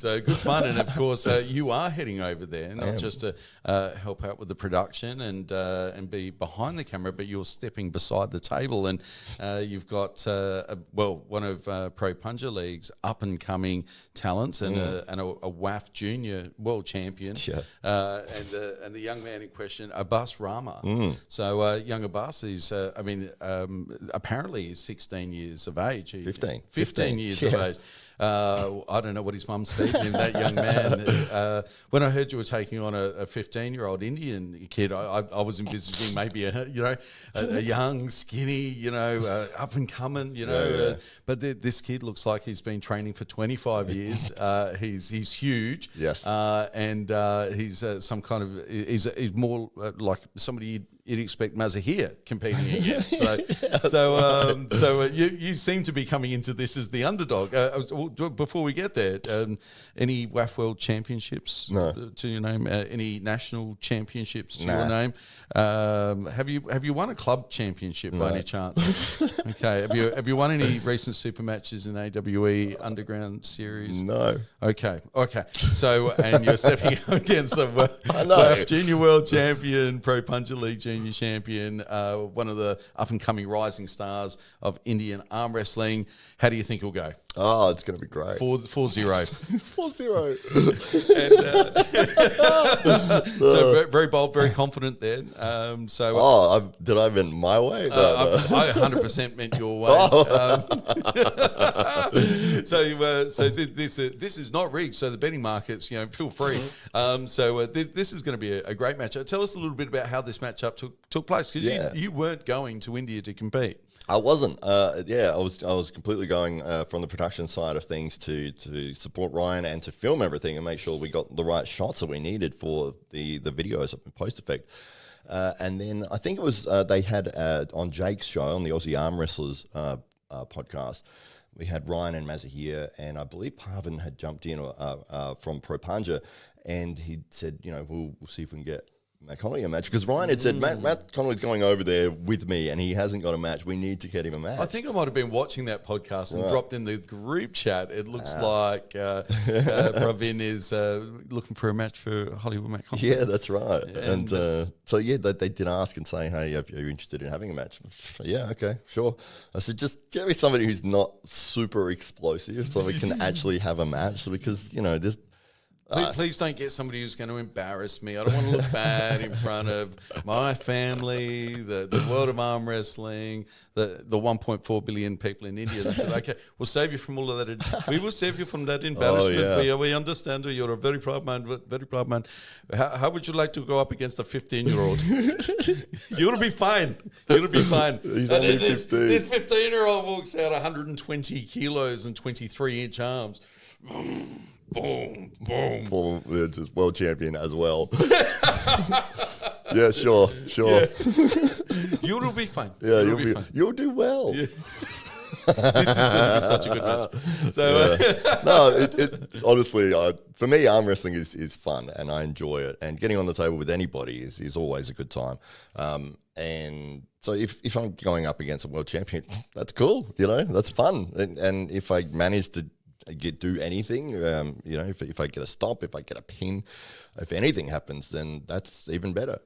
So good fun, and of course you are heading over there not just to help out with the production and be behind the camera, but you're stepping beside the table, and you've got one of Pro Punja League's up and coming talents and a WAF Junior World Champion, and the young man in question, Abbas Rama. So young Abbas is, apparently he's 16 years of age. 15 years of age. I don't know what his mum's feeding him, that young man. When I heard you were taking on a 15-year-old Indian kid, I was envisaging maybe a young, skinny, up and coming, But this kid looks like he's been training for 25 years. He's huge. Yes. And he's some kind of he's more like somebody you'd expect Mazahir competing against. So you seem to be coming into this as the underdog. Before we get there, any WAF World Championships to your name? Any national championships to your name? Have you won a club championship by any chance? Okay. Have you won any recent super matches in AWE Underground Series? No. Okay. So and you're stepping up against a WAF Junior World Champion, Pro Punja League Junior Champion, one of the up and coming rising stars of Indian arm wrestling. How do you think it'll go? Oh, it's going to be great. 4-0. 4-0. So very bold, very confident there. Did I meant my way? I 100% meant your way. This is not rigged. So the betting markets, feel free. This is going to be a great matchup. Tell us a little bit about how this matchup took place, because you weren't going to India to compete. I wasn't. I was completely going from the production side of things to support Ryan and to film everything and make sure we got the right shots that we needed for the videos of post effect. And then I think it was they had on Jake's show, on the Aussie Arm Wrestlers podcast, we had Ryan and Mazahir, and I believe Parvin had jumped in from Pro Punja, and he said, we'll see if we can get Matt Connelly a match, because Ryan had said Matt Connelly's going over there with me and he hasn't got a match. We need to get him a match. I think I might have been watching that podcast and dropped in the group chat. It looks like Pravin is looking for a match for Hollywood Matt Connelly. Yeah, that's right. And they did ask and say, hey, are you interested in having a match? Yeah, okay, sure. I said, just get me somebody who's not super explosive so we can actually have a match, because, there's... Please don't get somebody who's going to embarrass me. I don't want to look bad in front of my family, the world of arm wrestling, the 1.4 billion people in India. They said, okay, we'll save you from all of that. We will save you from that embarrassment. We understand you're a very proud man, very proud man. How would you like to go up against a 15-year-old? You'll be fine. You'll be fine. He's only 15. This 15-year-old walks out 120 kilos and 23-inch arms. Boom, boom. Former just world champion as well. Yeah, sure. Yeah. You'll be fine. Yeah, you'll do well. Yeah. This is going to be such a good match. So, honestly, for me, arm wrestling is fun and I enjoy it. And getting on the table with anybody is always a good time. And so if I'm going up against a world champion, that's cool. That's fun. And if I manage to do anything, if I get a stop, if I get a pin, if anything happens, then that's even better.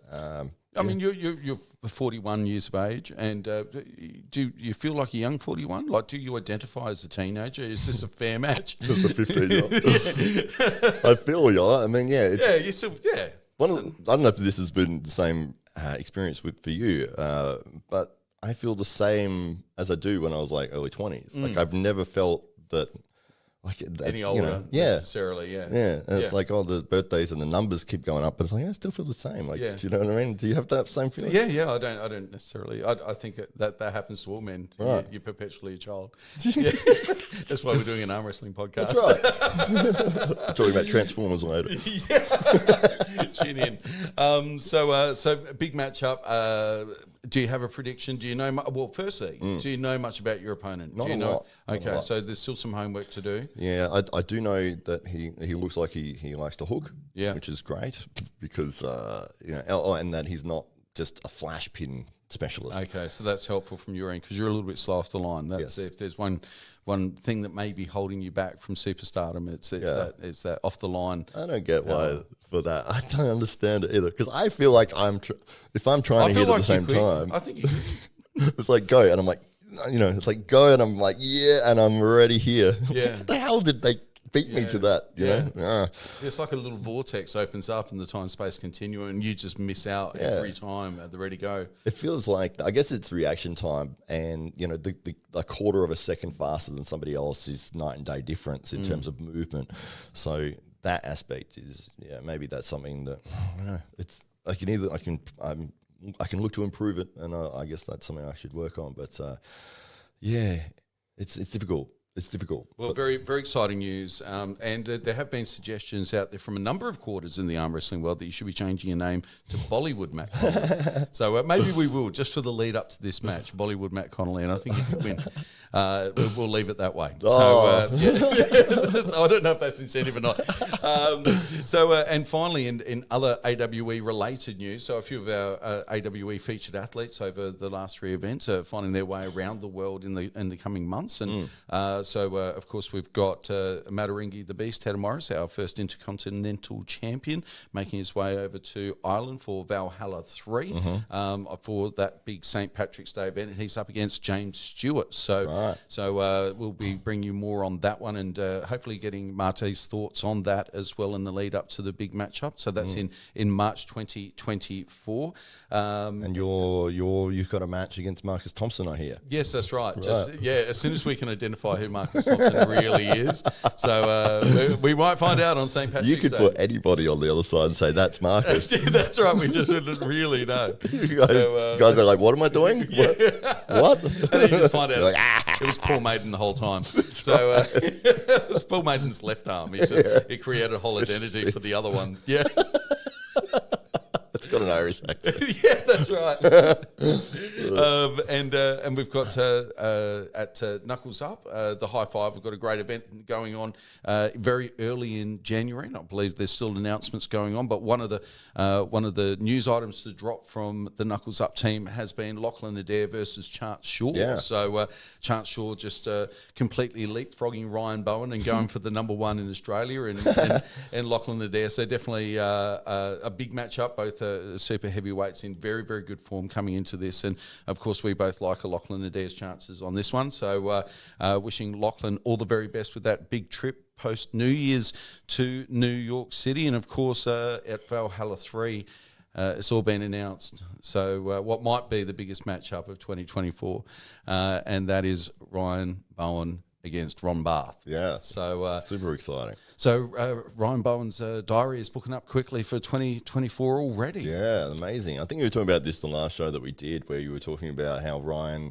I mean, you're 41 years of age, and do you feel like a young 41? Like, do you identify as a teenager? Is this a fair match? Just a 15-year-old. I feel I mean, yeah. You still, yeah. I don't know if this has been the same experience for you, but I feel the same as I do when I was like early 20s. Like, I've never felt that... any older necessarily, yeah. And it's like all the birthdays and the numbers keep going up, but it's like I still feel the same. Like, do you know what I mean? Do you have that same feeling? Yeah. I don't necessarily. I think that happens to all men. Right. You're perpetually a child. Yeah. That's why we're doing an arm wrestling podcast. That's right. Talking about Transformers later. Tune in. So big matchup. Do you have a prediction? Do you know? Well, firstly, do you know much about your opponent? Not a lot. Okay, so there's still some homework to do. Yeah, I do know that he looks like he likes to hook. Yeah, which is great because and that he's not just a flash pin specialist. Okay, so that's helpful from your end because you're a little bit slow off the line. That's if there's one thing that may be holding you back from superstardom, it's that off the line. I don't get why for that. I don't understand it either because I feel like if I'm trying to hit at the same time, I think you it's like go, and I'm like, it's like go, and I'm like and I'm already here. Yeah. What the hell did they beat me to that? You know? It's like a little vortex opens up in the time-space continuum and you just miss out every time at the ready go. It feels like, I guess it's reaction time, and a quarter of a second faster than somebody else is night and day difference in terms of movement. So that aspect is, maybe that's something that, I don't know, it's I can look to improve it, and I guess that's something I should work on. But it's difficult. It's difficult. Well, very, very exciting news. And there have been suggestions out there from a number of quarters in the arm wrestling world that you should be changing your name to Bollywood Matt Connelly. So maybe we will, just for the lead up to this match, Bollywood Matt Connelly. And I think if you win, we'll leave it that way. Oh. So, I don't know if that's incentive or not. And finally, in other AWE related news, so a few of our AWE featured athletes over the last 3 events are finding their way around the world in the coming months. And of course, we've got Mataringi the Beast, Ted Morris, our first intercontinental champion, making his way over to Ireland for Valhalla 3 for that big St. Patrick's Day event. He's up against James Stewart. So we'll be bringing you more on that one, and hopefully getting Marty's thoughts on that as well in the lead up to the big matchup. So that's in March 2024. And you've got a match against Marcus Thompson, I hear. Yes, that's right. As soon as we can identify who Marcus Thompson really is. So we might find out on St. Patrick's Day. You could put anybody on the other side and say, that's Marcus. That's right. We just didn't really know. You guys are like, what am I doing? What? And then you just find out it was Paul Maiden the whole time. So it's Paul Maiden's left arm. He created a whole identity for the other one. Yeah. It's got an Irish accent. Yeah, that's right. And we've got at Knuckles Up, the High Five. We've got a great event going on very early in January. And I believe there's still announcements going on. But one of the news items to drop from the Knuckles Up team has been Lachlan Adair versus Chance Shaw. Yeah. So Chance Shaw just completely leapfrogging Ryan Bowen and going for the number one in Australia, and Lachlan Adair. So definitely a big matchup, both super heavyweights in very, very good form coming into this. And, of course, we both like Lachlan Adair's chances on this one. So wishing Lachlan all the very best with that big trip post-New Year's to New York City. And, of course, at Valhalla 3, it's all been announced. So what might be the biggest matchup of 2024, and that is Ryan Bowen against Ron Barth. Yeah. So super exciting. So Ryan Bowen's diary is booking up quickly for 2024 already. Yeah, amazing. I think we were talking about this the last show that we did, where you were talking about how Ryan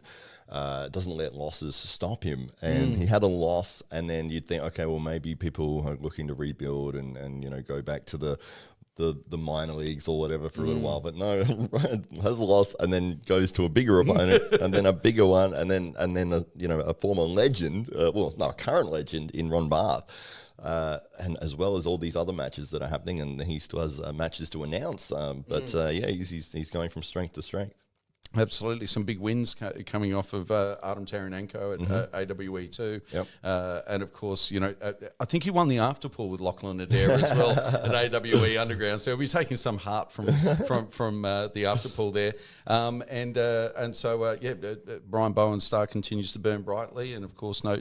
doesn't let losses stop him. And he had a loss, and then you'd think, okay, well, maybe people are looking to rebuild and go back to the minor leagues or whatever for a little while, but no, Ryan has a loss and then goes to a bigger opponent and then a bigger one and then a former legend, a current legend in Ron Barth, and as well as all these other matches that are happening, and he still has matches to announce. He's going from strength to strength. Absolutely, some big wins coming off of Artem Taranenko at AWE too. Yep. And of course, I think he won the afterpool with Lachlan Adair as well at AWE Underground. So he'll be taking some heart from the afterpool there. Brian Bowen's star continues to burn brightly, and of course, no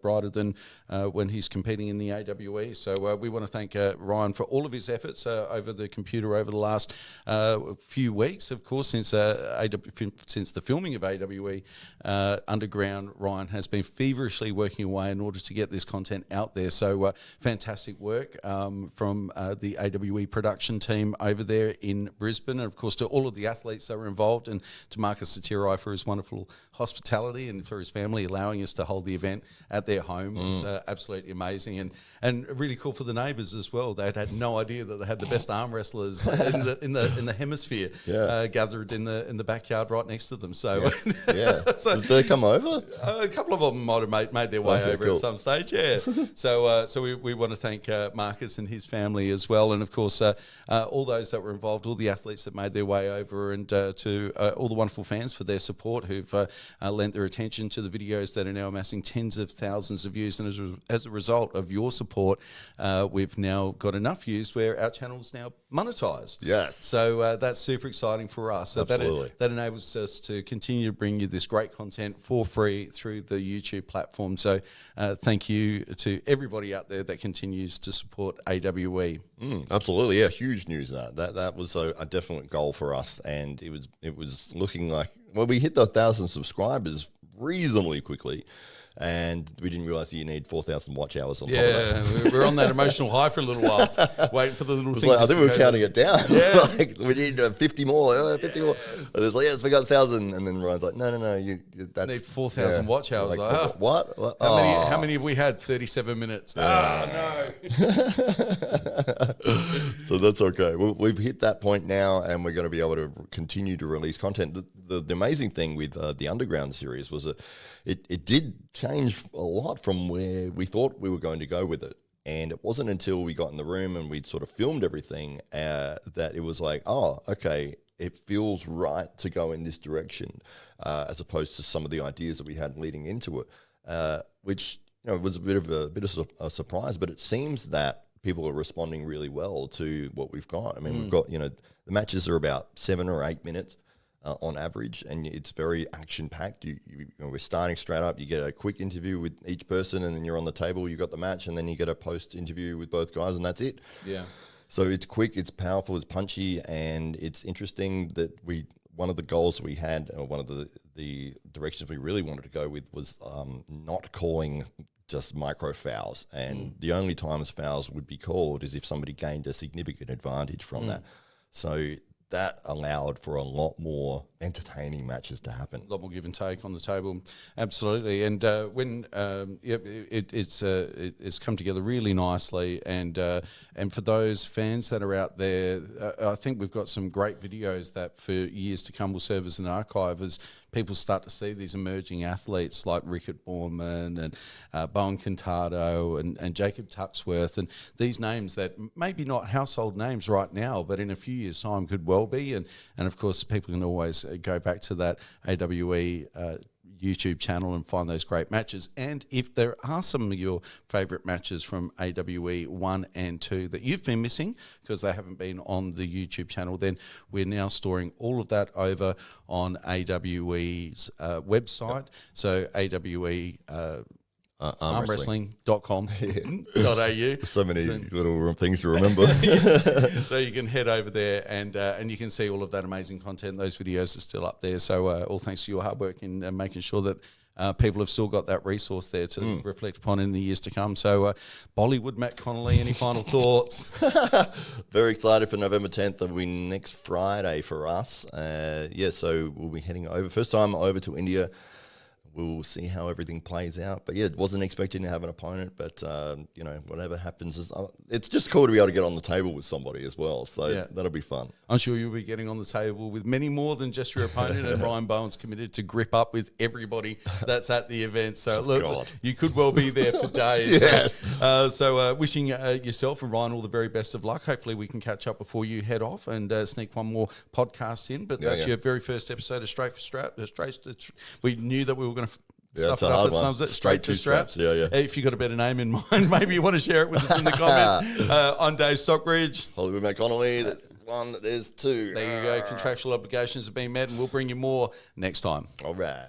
brighter than when he's competing in the AWE. So we want to thank Ryan for all of his efforts over the computer over the last few weeks. Of course, since the filming of AWE Underground, Ryan has been feverishly working away in order to get this content out there. So fantastic work from the AWE production team over there in Brisbane, and of course to all of the athletes that were involved, and to Marcus Satirai for his wonderful hospitality and for his family allowing us to hold the event at their home. It was absolutely amazing, and really cool for the neighbours as well. They had no idea that they had the best arm wrestlers in the hemisphere gathered in the the backyard right next to them. So, yeah. So, did they come over? A couple of them might have made their way over cool. at some stage. Yeah. So we want to thank Marcus and his family as well, and of course all those that were involved, all the athletes that made their way over, and to all the wonderful fans for their support who've lent their attention to the videos that are now amassing tens of thousands of views. And as a result of your support, we've now got enough views where our channel's now monetized. Yes. So that's super exciting for us. So Absolutely. that enables us to continue to bring you this great content for free through the YouTube platform. So thank you to everybody out there that continues to support AWE. Absolutely, yeah, huge news. That was a definite goal for us, and it was looking like, well, we hit the 1,000 subscribers reasonably quickly. And we didn't realize that you need 4,000 watch hours on top of that. Yeah, we're on that emotional high for a little while, waiting for the little things. Like, I think we were counting it down. Yeah. Like, we need 50 more, 50 more. And it's like, yes, we got 1,000. And then Ryan's like, no, that's... need 4,000 watch hours. Like, what? How many have we had? 37 minutes. No. So that's okay. We've hit that point now, and we're going to be able to continue to release content. The amazing thing with the Underground series was it did change a lot from where we thought we were going to go with it. And it wasn't until we got in the room and we'd sort of filmed everything that it was like, oh, okay, it feels right to go in this direction, as opposed to some of the ideas that we had leading into it, which was a bit of a surprise. But it seems that people are responding really well to what we've got. I mean, we've got, the matches are about 7 or 8 minutes. On average, and it's very action-packed. We're starting straight up. You get a quick interview with each person, and then you're on the table. You got the match, and then you get a post-interview with both guys, and that's it. Yeah. So it's quick, it's powerful, it's punchy, and it's interesting that one of the goals we had, or one of the directions we really wanted to go with was not calling just micro fouls, and the only times fouls would be called is if somebody gained a significant advantage from that. So that allowed for a lot more entertaining matches to happen. A lot more give and take on the table, absolutely. And when it's come together really nicely, and for those fans that are out there, I think we've got some great videos that for years to come will serve as an archive as people start to see these emerging athletes like Rickett Borman and Bowen Cantado and Jacob Tuxworth, and these names that maybe not household names right now, but in a few years' time could well be. And of course, people can always go back to that AWE YouTube channel and find those great matches. And if there are some of your favourite matches from AWE 1 and 2 that you've been missing because they haven't been on the YouTube channel, then we're now storing all of that over on AWE's website. So AWE armwrestling.com.au. So many little things to remember. So you can head over there and you can see all of that amazing content. Those videos are still up there. So all thanks to your hard work in making sure that people have still got that resource there to reflect upon in the years to come. So Bollywood Matt Connelly, any final thoughts? Very excited for November 10th. That'll be next Friday for us. So we'll be heading over. First time over to India. We'll see how everything plays out. But, yeah, wasn't expecting to have an opponent. But, whatever happens, it's just cool to be able to get on the table with somebody as well. So that'll be fun. I'm sure you'll be getting on the table with many more than just your opponent. And Ryan Bowen's committed to grip up with everybody that's at the event. So, look, you could well be there for days. Yes. So wishing yourself and Ryan all the very best of luck. Hopefully we can catch up before you head off and sneak one more podcast in. But that's your very first episode of Straight for Strap. We knew that we were going to stuff it up at some straight to straps. Yeah. If you've got a better name in mind, maybe you want to share it with us in the comments. I'm Dave Stockbridge. Hollywood Matt Connelly. That's one. There's two. There you go. Contractual obligations have been met, and we'll bring you more next time. All right.